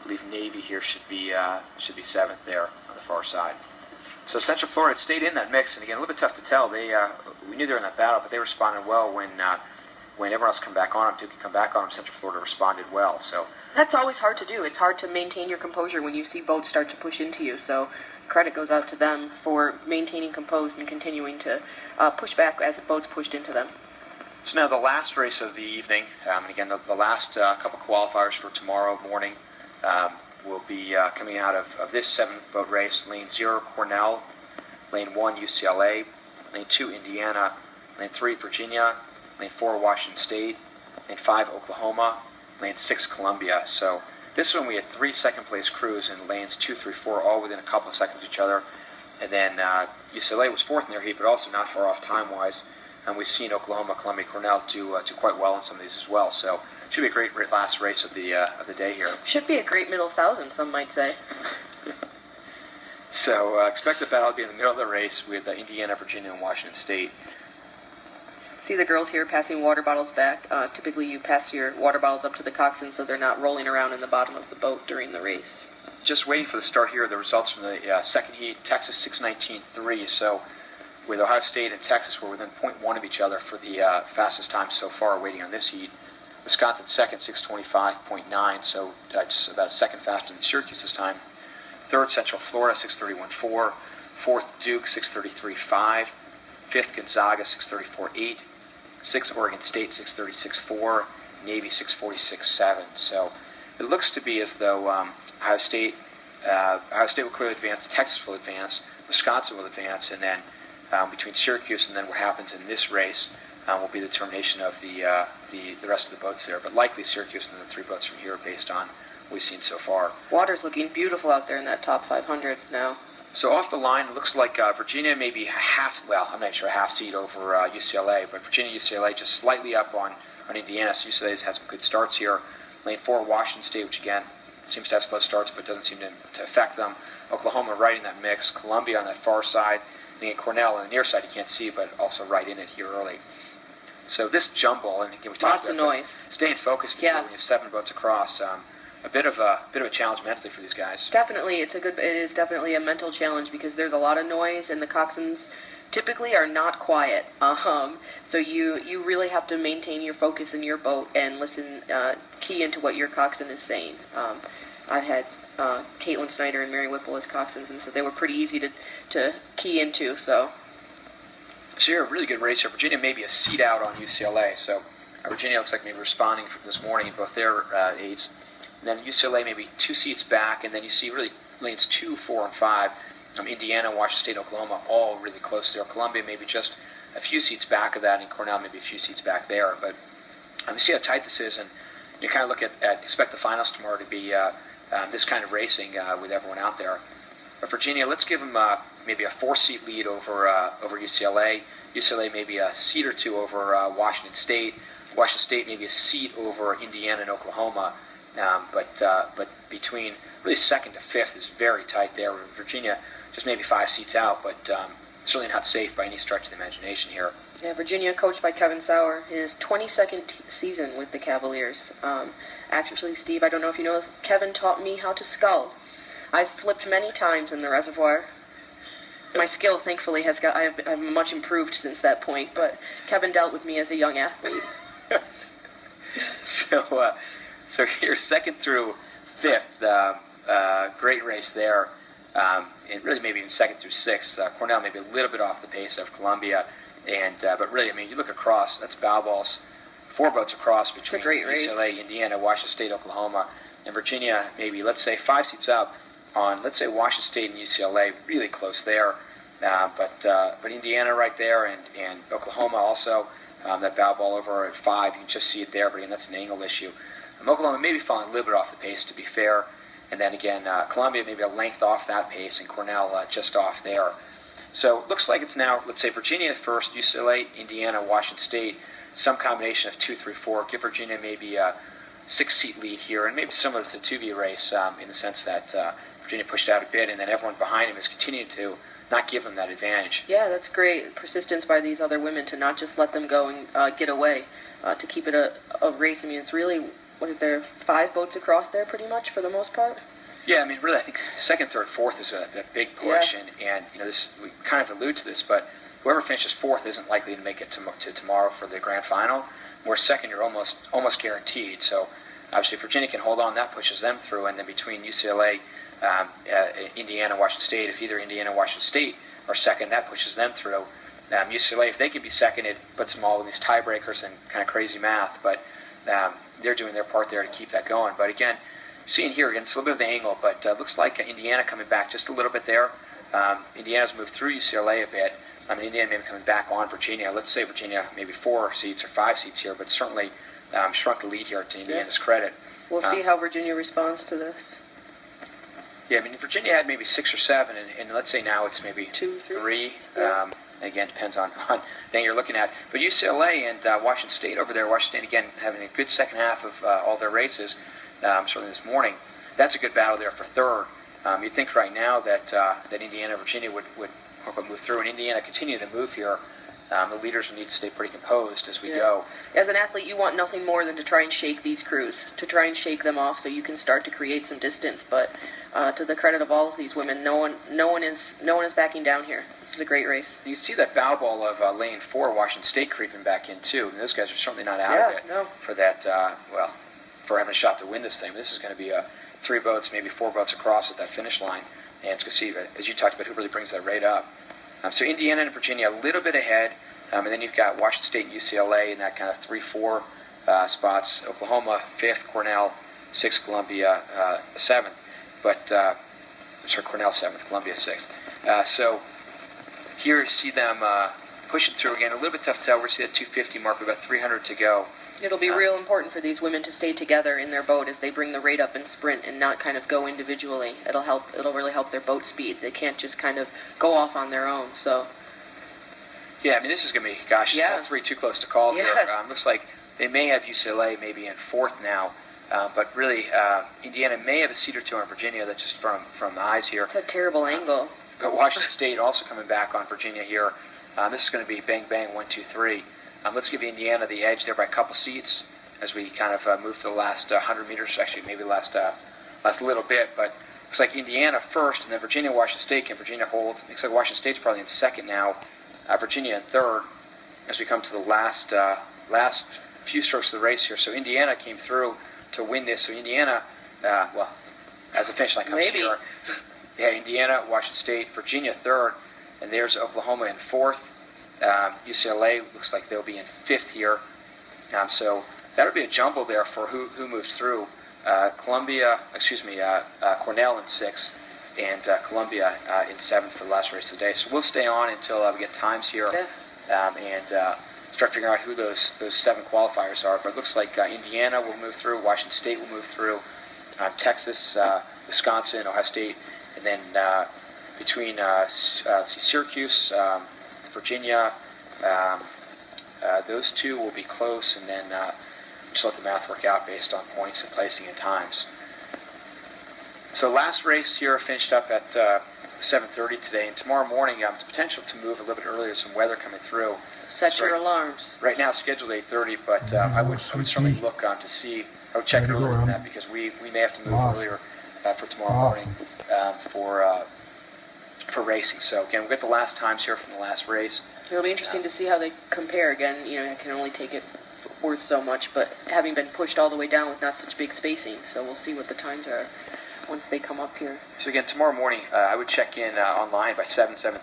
believe Navy here should be 7th there on the far side. So Central Florida stayed in that mix, and again, a little bit tough to tell. We knew they were in that battle, but they responded well when everyone else come back on them. Duke come back on them. Central Florida responded well. So that's always hard to do. It's hard to maintain your composure when you see boats start to push into you. So credit goes out to them for maintaining composed and continuing to push back as the boats pushed into them. So now the last race of the evening, and again the last couple qualifiers for tomorrow morning will be coming out of this 7-boat race. Lane 0, Cornell. Lane 1, UCLA. Lane 2, Indiana. Lane 3, Virginia. Lane 4, Washington State. Lane 5, Oklahoma. Lane 6, Columbia. So this one we had 3 second-place crews in lanes 2, 3, 4, all within a couple of seconds of each other. And then UCLA was 4th in their heat, but also not far off time-wise. And we've seen Oklahoma, Columbia, Cornell do quite well in some of these as well. So it should be a great last race of the day here. Should be a great middle thousand, some might say. So expect the battle to be in the middle of the race with Indiana, Virginia, and Washington State. See the girls here passing water bottles back. Typically you pass your water bottles up to the coxswain so they're not rolling around in the bottom of the boat during the race. Just waiting for the start here, the results from the second heat, Texas 6:19.3. So with Ohio State and Texas, we're within 0.1 of each other for the fastest time so far waiting on this heat. Wisconsin second, 6:25.9, so just about a second faster than Syracuse this time. Third, Central Florida, 6:31.4. Fourth, Duke, 6:33.5. Fifth, Gonzaga, 6:34.8. Sixth, Oregon State, 6:36.4. Navy, 6:46.7. So it looks to be as though Ohio State will clearly advance, Texas will advance, Wisconsin will advance, and then between Syracuse and then what happens in this race will be the determination of the rest of the boats there. But likely Syracuse and the 3 boats from here based on what we've seen so far. Water's looking beautiful out there in that top 500 now. So off the line, it looks like Virginia maybe I'm not sure a half seat over UCLA, but Virginia, UCLA just slightly up on Indiana. So UCLA's had some good starts here. Lane 4, Washington State, which again seems to have slow starts, but doesn't seem to affect them. Oklahoma right in that mix. Columbia on that far side. And again, Cornell on the near side you can't see, but also right in it here early. So this jumble, and again we talked about of noise. Staying focused when you have 7 boats across. A bit of a challenge mentally for these guys. Definitely, it is definitely a mental challenge because there's a lot of noise, and the coxswains typically are not quiet. So you really have to maintain your focus in your boat and listen, key into what your coxswain is saying. I had Caitlin Snyder and Mary Whipple as coxswains, and so they were pretty easy to key into. So you're a really good race here. Virginia maybe a seat out on UCLA. So Virginia looks like maybe responding this morning in both their aids. And then UCLA maybe 2 seats back, and then you see really lanes 2, 4, and 5. Indiana, Washington State, Oklahoma, all really close there. Columbia maybe just a few seats back of that, and Cornell maybe a few seats back there. But you see how tight this is, and you kind of look at expect the finals tomorrow to be this kind of racing with everyone out there. But Virginia, let's give them maybe a 4-seat lead over UCLA. UCLA maybe a seat or 2 over Washington State. Washington State maybe a seat over Indiana and Oklahoma. But between really 2nd to 5th is very tight there. Virginia just maybe 5 seats out, but certainly not safe by any stretch of the imagination here. Yeah, Virginia, coached by Kevin Sauer, his 22nd season with the Cavaliers. Actually, Steve, I don't know if you know this, Kevin taught me how to scull. I've flipped many times in the reservoir. My skill, thankfully, I've much improved since that point, but Kevin dealt with me as a young athlete. So here, 2nd through 5th, great race there, and really maybe even 2nd through 6th. Cornell maybe a little bit off the pace of Columbia, but really, you look across, that's bow balls, 4 boats across between UCLA, Indiana, Washington State, Oklahoma, and Virginia maybe, let's say, 5 seats up on, let's say, Washington State and UCLA, really close there, but Indiana right there, and Oklahoma also, that bow ball over at 5, you can just see it there, but again, that's an angle issue. Oklahoma maybe falling a little bit off the pace, to be fair. And then again, Columbia maybe a length off that pace, and Cornell just off there. So it looks like it's now, let's say, Virginia first, UCLA, Indiana, Washington State, some combination of 2, 3, 4. Give Virginia maybe a 6-seat lead here, and maybe similar to the 2B race in the sense that Virginia pushed out a bit, and then everyone behind him has continued to not give them that advantage. Yeah, that's great. Persistence by these other women to not just let them go and get away, to keep it a race. It's really what are there, 5 boats across there pretty much for the most part? Yeah, I mean, really, I think second, third, fourth is a big push, and this we kind of allude to this, but whoever finishes fourth isn't likely to make it to tomorrow for the grand final. Where second, you're almost guaranteed. So obviously, if Virginia can hold on, that pushes them through, and then between UCLA, Indiana, Washington State, if either Indiana or Washington State are second, that pushes them through. UCLA, if they can be second, it puts them all in these tiebreakers and kind of crazy math, but they're doing their part there to keep that going. But again, seeing here again, it's a little bit of the angle, but looks like Indiana coming back just a little bit there. Indiana's moved through UCLA a bit. I mean, Indiana maybe coming back on Virginia. Let's say Virginia maybe 4 seats or 5 seats here, but certainly shrunk the lead here to Indiana's credit. We'll see how Virginia responds to this. Yeah, I mean, Virginia had maybe 6 or 7, and let's say now it's maybe 2, 3. Yeah. Again, depends on thing you're looking at. But UCLA and Washington State over there, Washington State again having a good second half of all their races, certainly this morning. That's a good battle there for third. You'd think right now that Indiana and Virginia would move through, and Indiana continue to move here. The leaders will need to stay pretty composed as we go. As an athlete, you want nothing more than to try and shake these crews, to try and shake them off so you can start to create some distance. But to the credit of all of these women, no one is backing down here. This is a great race. You see that bow ball of lane 4, Washington State creeping back in too. And those guys are certainly not out of it for that. For having a shot to win this thing. This is going to be 3 boats, maybe 4 boats across at that finish line. And it's going to see, as you talked about, who really brings that rate up. So Indiana and Virginia a little bit ahead, and then you've got Washington State and UCLA in that kind of 3-4 spots. Oklahoma 5th, Cornell 6th, Columbia 7th. But Cornell 7th, Columbia 6th. So here you see them pushing through again. A little bit tough to tell. We're seeing that 250 mark. We've got 300 to go. It'll be real important for these women to stay together in their boat as they bring the rate up and sprint and not kind of go individually. It'll really help their boat speed. They can't just kind of go off on their own. So yeah, I mean, this is going to be, 3 too close to call here. Looks like they may have UCLA maybe in 4th now, but really Indiana may have a seat or 2 on Virginia. That's just from the eyes here. It's a terrible angle. But Washington State also coming back on Virginia here. This is going to be bang bang 1, 2, 3. Let's give Indiana the edge there by a couple seats as we kind of move to the last 100 meters, actually maybe last little bit. But looks like Indiana first, and then Virginia, Washington State. Can Virginia hold? Looks like Washington State's probably in 2nd now. Virginia in 3rd as we come to the last few strokes of the race here. So Indiana came through to win this. So Indiana, as the finish line comes here, Indiana, Washington State, Virginia 3rd, and there's Oklahoma in 4th. UCLA looks like they'll be in 5th here. So that'll be a jumble there for who moves through. Cornell in 6th, and Columbia in 7th for the last race of the day. So we'll stay on until we get times here and start figuring out who those 7 qualifiers are. But it looks like Indiana will move through, Washington State will move through, Texas, Wisconsin, Ohio State, and then between Syracuse, Virginia, those 2 will be close, and then just let the math work out based on points and placing and times. So last race here finished up at 7:30 today, and tomorrow morning the potential to move a little bit earlier. Some weather coming through. Set your alarms. Right now scheduled 8:30, but I would certainly look to see. I would check earlier than that because we may have to move earlier for tomorrow morning for racing. So again, we'll get the last times here from the last race. It'll be interesting to see how they compare. Again, I can only take it worth so much, but having been pushed all the way down with not such big spacing, so we'll see what the times are once they come up here. So again, tomorrow morning, I would check in online by 7:30